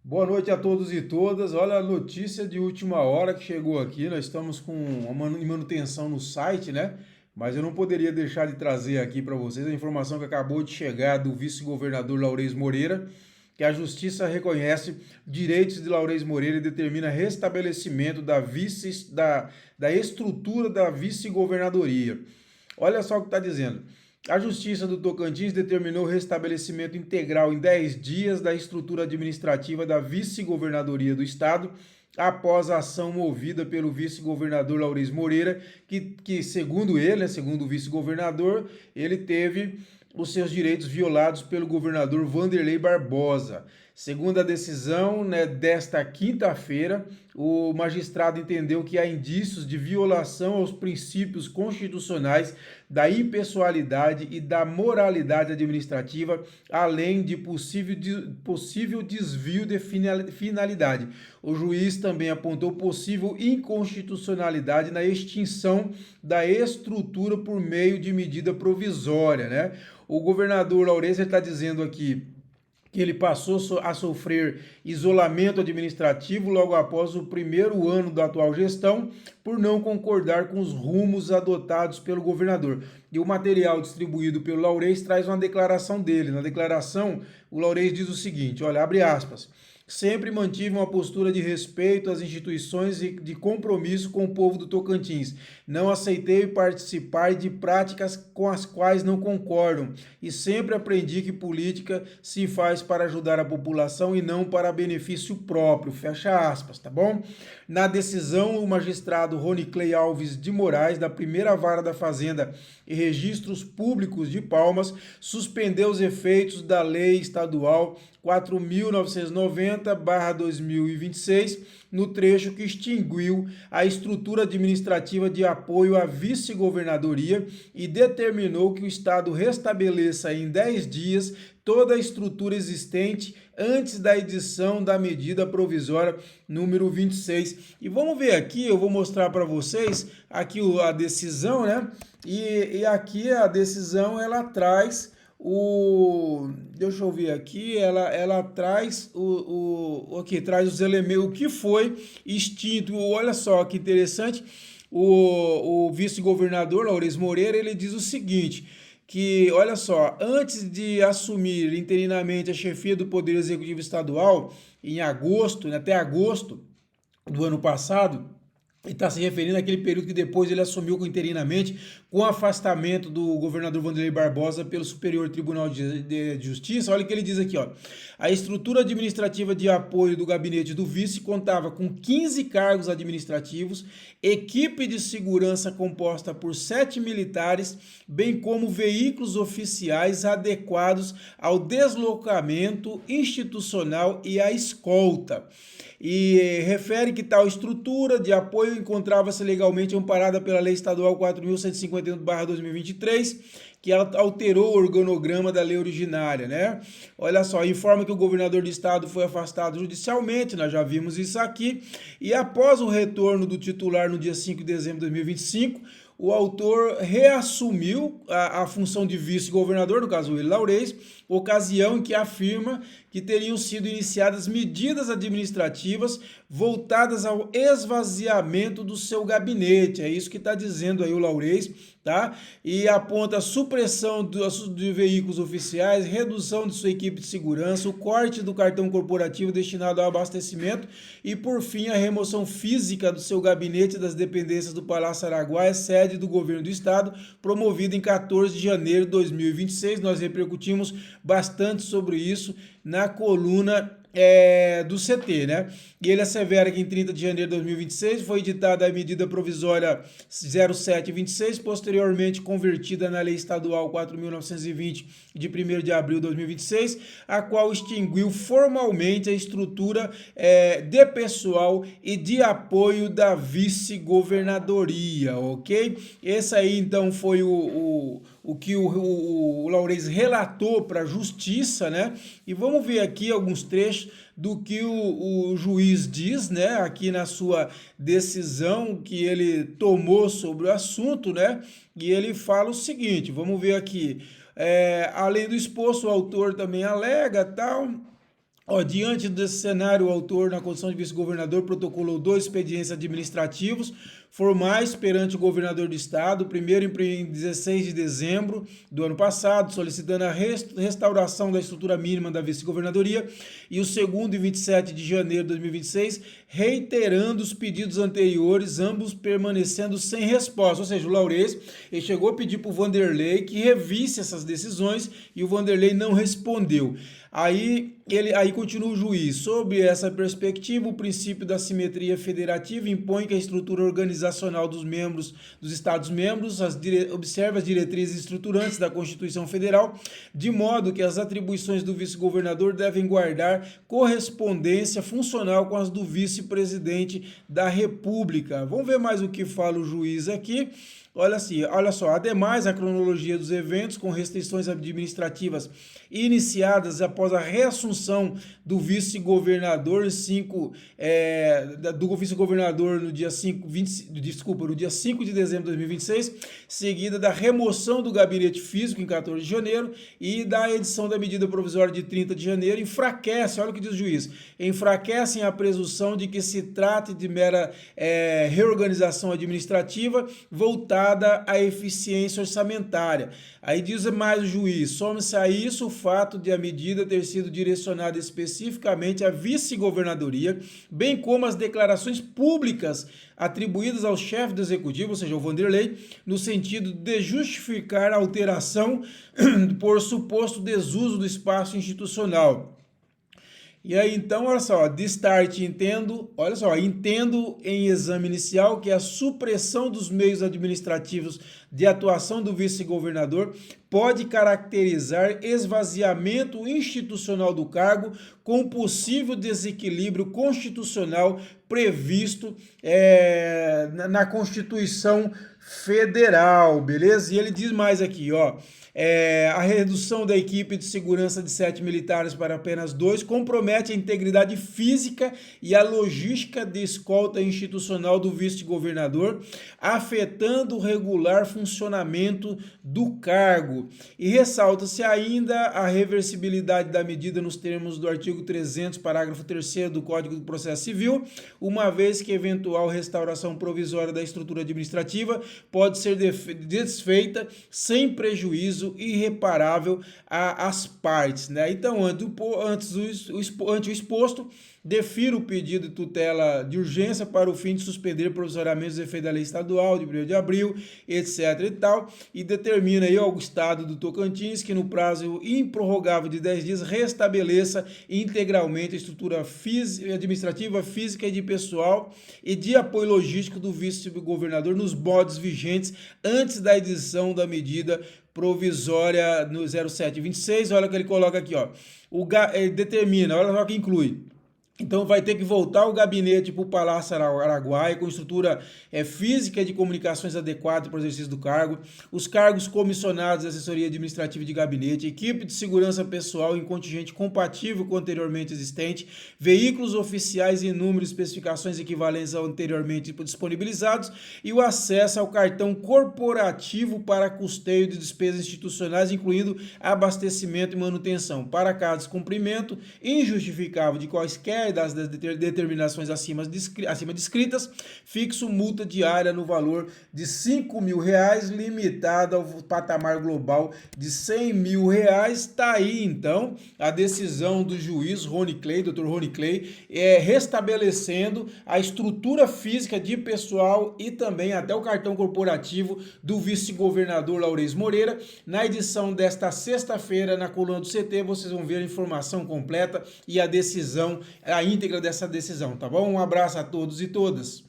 Boa noite a todos e todas. Olha a notícia de última hora que chegou aqui. Nós estamos com uma manutenção no site, né? Mas eu não poderia deixar de trazer aqui para vocês a informação que acabou de chegar do vice-governador Laurez Moreira, que a Justiça reconhece direitos de Laurez Moreira e determina restabelecimento da estrutura da vice-governadoria. Olha só o que está dizendo. A Justiça do Tocantins determinou o restabelecimento integral em 10 dias da estrutura administrativa da vice-governadoria do Estado, após a ação movida pelo vice-governador Laurez Moreira, que segundo ele, segundo o vice-governador, ele teve os seus direitos violados pelo governador Wanderlei Barbosa. Segundo a decisão, né, desta quinta-feira, o magistrado entendeu que há indícios de violação aos princípios constitucionais da impessoalidade e da moralidade administrativa, além de possível desvio de finalidade. O juiz também apontou possível inconstitucionalidade na extinção da estrutura por meio de medida provisória, né? O governador Laurez está dizendo aqui que ele passou a sofrer isolamento administrativo logo após o primeiro ano da atual gestão, por não concordar com os rumos adotados pelo governador. E o material distribuído pelo Laurez traz uma declaração dele. Na declaração, o Laurez diz o seguinte, olha, abre aspas: sempre mantive uma postura de respeito às instituições e de compromisso com o povo do Tocantins. Não aceitei participar de práticas com as quais não concordam e sempre aprendi que política se faz para ajudar a população e não para benefício próprio. Fecha aspas, tá bom? Na decisão, o magistrado Rony Clay Alves de Moraes, da primeira vara da Fazenda e Registros Públicos de Palmas, suspendeu os efeitos da Lei Estadual 4.990/2026, no trecho que extinguiu a estrutura administrativa de apoio à vice-governadoria e determinou que o Estado restabeleça em 10 dias toda a estrutura existente antes da edição da medida provisória número 26. E vamos ver aqui, eu vou mostrar para vocês aqui a decisão, né? E aqui a decisão ela traz deixa eu ver aqui, ela traz aqui traz os elementos, o que foi extinto. Olha só que interessante, o vice-governador Laurez Moreira, ele diz o seguinte, que, olha só, antes de assumir interinamente a chefia do Poder Executivo Estadual, em agosto, até agosto do ano passado, e está se referindo àquele período que depois ele assumiu interinamente, com o afastamento do governador Wanderlei Barbosa pelo Superior Tribunal de Justiça. Olha o que ele diz aqui, ó. A estrutura administrativa de apoio do gabinete do vice contava com 15 cargos administrativos, equipe de segurança composta por 7 militares, bem como veículos oficiais adequados ao deslocamento institucional e à escolta. E refere que tal estrutura de apoio encontrava-se legalmente amparada pela Lei Estadual 4.151/2023, que alterou o organograma da lei originária, né? Olha só, informa que o governador do estado foi afastado judicialmente, nós já vimos isso aqui, e após o retorno do titular no dia 5 de dezembro de 2025, o autor reassumiu a função de vice-governador, no caso ele, Laurez, ocasião em que afirma que teriam sido iniciadas medidas administrativas voltadas ao esvaziamento do seu gabinete. É isso que está dizendo aí o Laurez, tá? E aponta a supressão de veículos oficiais, redução de sua equipe de segurança, o corte do cartão corporativo destinado ao abastecimento e, por fim, a remoção física do seu gabinete das dependências do Palácio Araguaia, sede do governo do estado, promovido em 14 de janeiro de 2026. Nós repercutimos bastante sobre isso na coluna do CT, né? E ele assevera que em 30 de janeiro de 2026 foi editada a medida provisória 0726, posteriormente convertida na Lei Estadual 4.920, de 1º de abril de 2026, a qual extinguiu formalmente a estrutura de pessoal e de apoio da vice-governadoria, ok? Esse aí, então, foi o que o Laurez relatou para a Justiça, né? E vamos ver aqui alguns trechos do que o juiz diz, né? Aqui na sua decisão que ele tomou sobre o assunto, né? E ele fala o seguinte, vamos ver aqui. Além do exposto, o autor também alega tal Ó, diante desse cenário, o autor, na condição de vice-governador, protocolou 2 expedientes administrativos formais perante o governador do estado, o primeiro em 16 de dezembro do ano passado, solicitando a restauração da estrutura mínima da vice-governadoria, e o segundo em 27 de janeiro de 2026, reiterando os pedidos anteriores, ambos permanecendo sem resposta. Ou seja, o Laurez, ele chegou a pedir para o Vanderlei que revisse essas decisões e o Vanderlei não respondeu. Aí continua o juiz. Sob essa perspectiva, o princípio da simetria federativa impõe que a estrutura organizacional dos Estados-membros observe as diretrizes estruturantes da Constituição Federal, de modo que as atribuições do vice-governador devem guardar correspondência funcional com as do vice-presidente da República. Vamos ver mais o que fala o juiz aqui. Olha só, ademais, a cronologia dos eventos com restrições administrativas iniciadas após a reassunção do vice-governador no dia 5 de dezembro de 2026, seguida da remoção do gabinete físico em 14 de janeiro e da edição da medida provisória de 30 de janeiro, enfraquece, olha o que diz o juiz, enfraquecem a presunção de que se trate de mera reorganização administrativa voltada à eficiência orçamentária. Aí diz mais o juiz, some-se a isso o fato de a medida ter sido direcionada especificamente à vice-governadoria, bem como as declarações públicas atribuídas ao chefe do executivo, ou seja, o Vanderlei, no sentido de justificar a alteração por suposto desuso do espaço institucional. E aí, então, olha só, de start, entendo em exame inicial que a supressão dos meios administrativos de atuação do vice-governador pode caracterizar esvaziamento institucional do cargo com possível desequilíbrio constitucional previsto na Constituição Federal, beleza? E ele diz mais aqui, ó, a redução da equipe de segurança de 7 militares para apenas 2 compromete a integridade física e a logística de escolta institucional do vice-governador, afetando o regular funcionamento do cargo. E ressalta-se ainda a reversibilidade da medida nos termos do artigo 300, parágrafo 3º do Código do Processo Civil, uma vez que eventual restauração provisória da estrutura administrativa pode ser desfeita sem prejuízo irreparável às partes, né? Então, ante o exposto, defiro o pedido de tutela de urgência para o fim de suspender provisoriamente os efeitos da lei estadual de 1º de abril, etc. e tal, e determina aí ao Estado do Tocantins que no prazo improrrogável de 10 dias restabeleça integralmente a estrutura administrativa, física e de pessoal e de apoio logístico do vice-governador nos moldes vigentes antes da edição da medida provisória no 0726, olha o que ele coloca aqui, ó. Ele determina, olha só o que inclui. Então vai ter que voltar o gabinete para o Palácio Araguaia com estrutura física e de comunicações adequada para o exercício do cargo, os cargos comissionados de assessoria administrativa e de gabinete, equipe de segurança pessoal em contingente compatível com o anteriormente existente, veículos oficiais em número e especificações equivalentes ao anteriormente disponibilizados e o acesso ao cartão corporativo para custeio de despesas institucionais, incluindo abastecimento e manutenção. Para caso de descumprimento injustificável de quaisquer das determinações acima descritas, fixo multa diária no valor de R$5.000, limitada ao patamar global de R$100.000. Está aí, então, a decisão do juiz Dr. Rony Clay, restabelecendo a estrutura física de pessoal e também até o cartão corporativo do vice-governador Laurez Moreira. Na edição desta sexta-feira, na coluna do CT, vocês vão ver a informação completa e a decisão, a íntegra dessa decisão, tá bom? Um abraço a todos e todas.